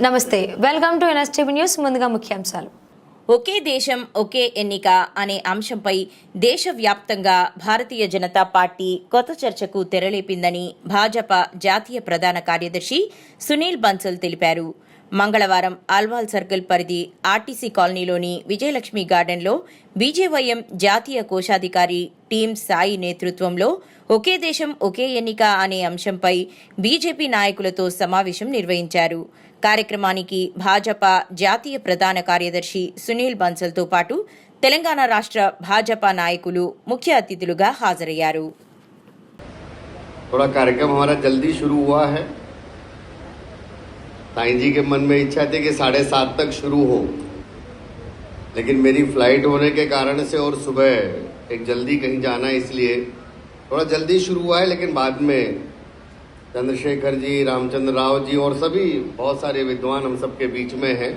నమస్తే welcome to NSTV news ముందుగా ముఖ్యాంశాలు ఒకే దేశం ఒకే ఎన్నిక అనే అంశంపై దేశవ్యాప్తంగా భారతీయ జనతా పార్టీ కొత్త చర్చకు తెరలేపిందని భాజపా జాతీయ ప్రధాన కార్యదర్శి సునీల్ బన్సల్ తెలిపారు. మంగళవారం అల్వాల్ సర్కిల్ పరిధి ఆర్టీసీ కాలనీలోని విజయలక్ష్మి గార్డెన్లో బీజేవైఎం జాతీయ కోశాధికారి టీం సాయి నేతృత్వంలో ఒకే దేశం ఒకే ఎన్నిక అనే అంశంపై బీజేపీ నాయకులతో సమావేశం నిర్వహించారు. కార్యక్రమానికి భాజపా జాతీయ ప్రధాన కార్యదర్శి సునీల్ బన్సల్తో పాటు తెలంగాణ రాష్ట్ర భాజపా నాయకులు ముఖ్య అతిథులుగా హాజరయ్యారు. थोड़ा कार्यक्रम हमारा जल्दी शुरू हुआ है. साईं जी के मन में इच्छा थी कि 7:30 तक शुरू हो, लेकिन मेरी फ्लाइट होने के कारण से और सुबह एक जल्दी कहीं जाना, इसलिए थोड़ा जल्दी शुरू हुआ है. लेकिन बाद में चंद्रशेखर जी, रामचंद्र राव जी और सभी बहुत सारे विद्वान हम सबके बीच में हैं.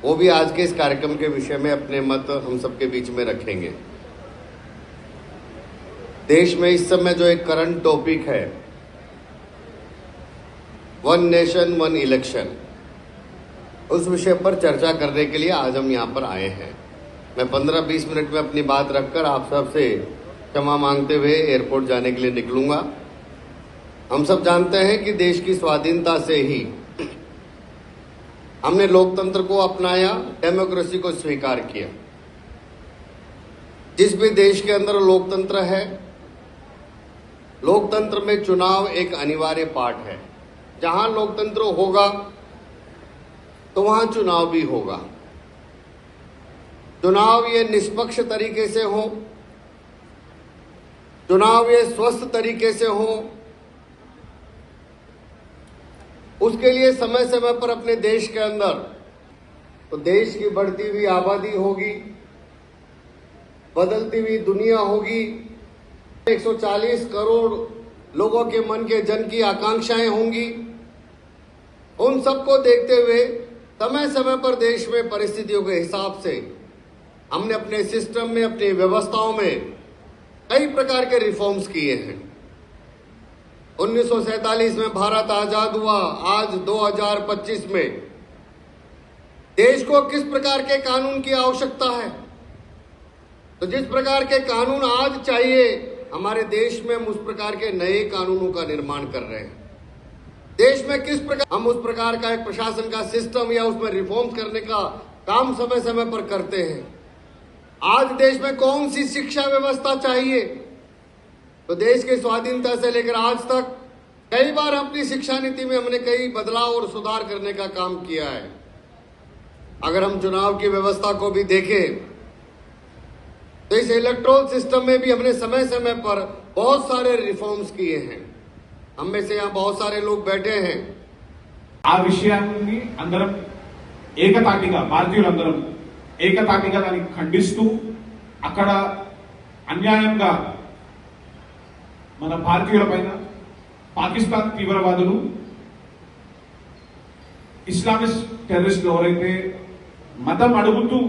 वो भी आज के इस कार्यक्रम के विषय में अपने मत हम सबके बीच में रखेंगे. देश में इस समय जो एक करंट टॉपिक है, वन नेशन वन इलेक्शन, उस विषय पर चर्चा करने के लिए आज हम यहाँ पर आए हैं. मैं 15-20 मिनट में अपनी बात रखकर आप सबसे क्षमा मांगते हुए एयरपोर्ट जाने के लिए निकलूंगा. हम सब जानते हैं कि देश की स्वाधीनता से ही हमने लोकतंत्र को अपनाया, डेमोक्रेसी को स्वीकार किया. जिस भी देश के अंदर लोकतंत्र है, लोकतंत्र में चुनाव एक अनिवार्य पार्ट है. जहां लोकतंत्र होगा तो वहां चुनाव भी होगा. चुनाव ये निष्पक्ष तरीके से हो, चुनाव ये स्वस्थ तरीके से हो, उसके लिए समय समय पर अपने देश के अंदर तो देश की बढ़ती हुई आबादी होगी, बदलती हुई दुनिया होगी, 140 करोड़ लोगों के मन के जन की आकांक्षाएं होंगी. उन सबको देखते हुए समय समय पर देश में परिस्थितियों के हिसाब से हमने अपने सिस्टम में, अपनी व्यवस्थाओं में कई प्रकार के रिफॉर्म्स किए हैं. 1947 में भारत आजाद हुआ. आज 2025 में देश को किस प्रकार के कानून की आवश्यकता है? तो जिस प्रकार के कानून आज चाहिए, हमारे देश में हम उस प्रकार के नए कानूनों का निर्माण कर रहे हैं. देश में किस प्रकार हम उस प्रकार का एक प्रशासन का सिस्टम या उसमें रिफॉर्म करने का काम समय समय पर करते हैं. आज देश में कौन सी शिक्षा व्यवस्था चाहिए? तो देश की स्वाधीनता से लेकर आज तक कई बार अपनी शिक्षा नीति में हमने कई बदलाव और सुधार करने का काम किया है. अगर हम चुनाव की व्यवस्था को भी देखें तो इस इलेक्ट्रोल सिस्टम में भी हमने समय समय पर बहुत सारे रिफॉर्म्स किए हैं. हम में से यहाँ बहुत सारे लोग बैठे हैं. ఆ విషయాన్ని అందరం ఏకతాటిగా భారతీయులందరం ఏకతాటిగా దాన్ని ఖండిస్తూ అక్కడ అన్యాయంగా మన భారతీయుల పైన పాకిస్తాన్ తీవ్రవాదులు, ఇస్లామిస్ట్ టెర్రరిస్టులు ఎవరైతే మతం అడుగుతూ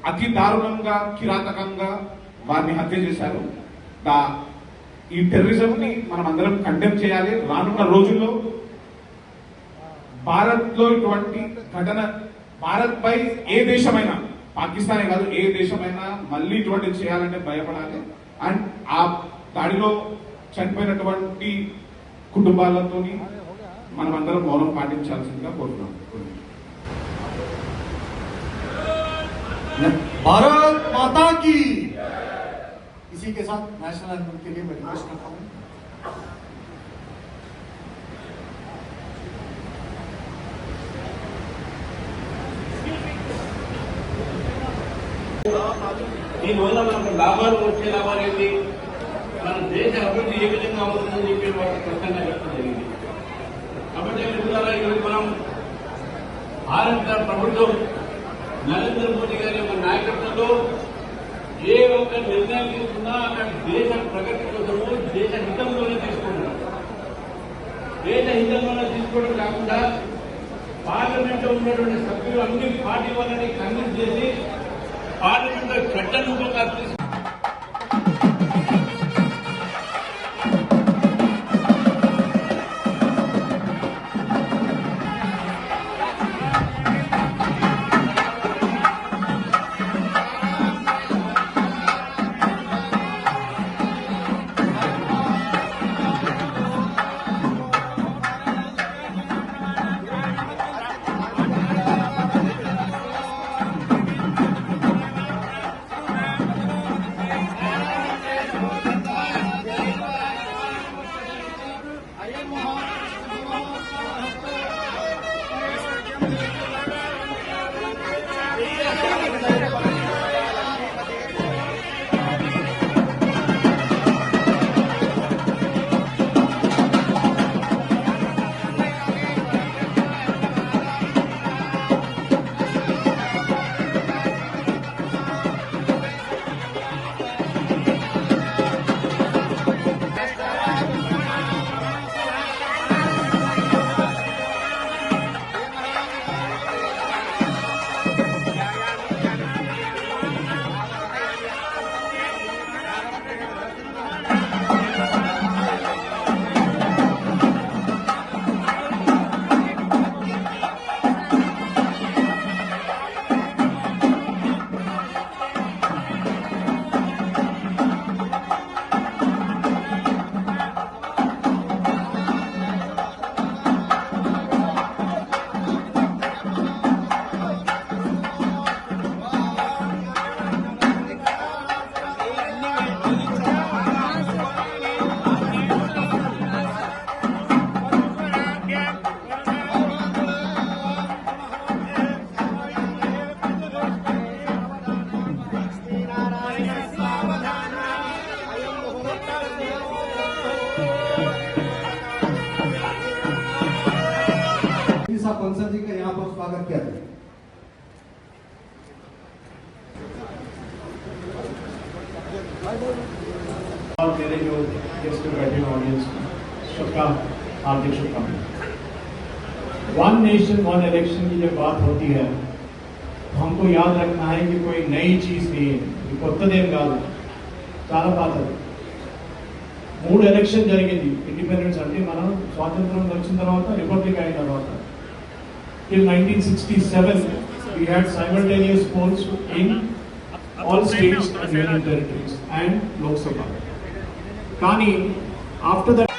అతి దారుణంగా, కిరాతకంగా వారిని హత్య చేశారు. ఈ టెర్రరిజం ని మనం అందరం కండెమ్ చేయాలి. రానున్న రోజుల్లో భారత్ లో ఇటువంటి ఘటన భారత్ పై ఏ దేశమైనా, పాకిస్తానే కాదు ఏ దేశమైనా మళ్ళీ ఇటువంటి చేయాలంటే భయపడాలి. అండ్ ఆ దాడిలో చనిపోయినటువంటి కుటుంబాలతో మనం అందరం మౌనం పాటించాల్సిందిగా కోరుతున్నాం. भारत माता की. इसी के साथ नेशनल एंथम के लिए मैं रिक्वेस्ट करता हूं. దీనివల్ల మనకు లాభాలు వచ్చే లాభాలు ఏంటి, మన దేశ అభివృద్ధి ఏ విధంగా అవుతుందని చెప్పి వాళ్ళు స్పష్టంగా చెప్పడం జరిగింది. కాబట్టి ఈరోజు మనం భారత ప్రభుత్వం నరేంద్ర మోడీ గారి యొక్క నాయకత్వంలో ఏ ఒక్క నిర్ణయం తీసుకున్నా అక్కడ దేశ ప్రగతి కోసము దేశ హితంలోనే తీసుకుంటున్నాం. దేశ హితంలోనే తీసుకోవడం కాకుండా పార్లమెంట్ లో ఉన్నటువంటి సభ్యులు అన్ని పార్టీ వాళ్ళని కన్విన్స్ చేసి పార్లమెంట్ లో చట్ట రూపంగా बंसल जी का यहाँ पर स्वागत किया जाए। और मेरे जो गेस्ट बैठे ऑडियंस सबका हार्दिक शुभकामनाएं। वन नेशन वन इलेक्शन की जब बात होती है तो हमको याद रखना है कि कोई नई चीज नहीं है, ये కొత్తదేం కాదు, చాలా పాతది। 3 ఎలక్షన్ జరిగింది ఇండిపెండెన్స్ అంటే మనం స్వాతంత్రం వచ్చిన తర్వాత రిపబ్లిక్ అయిన తర్వాత till 1967 we had simultaneous polls in all states and union territories and Lok Sabha. కానీ after that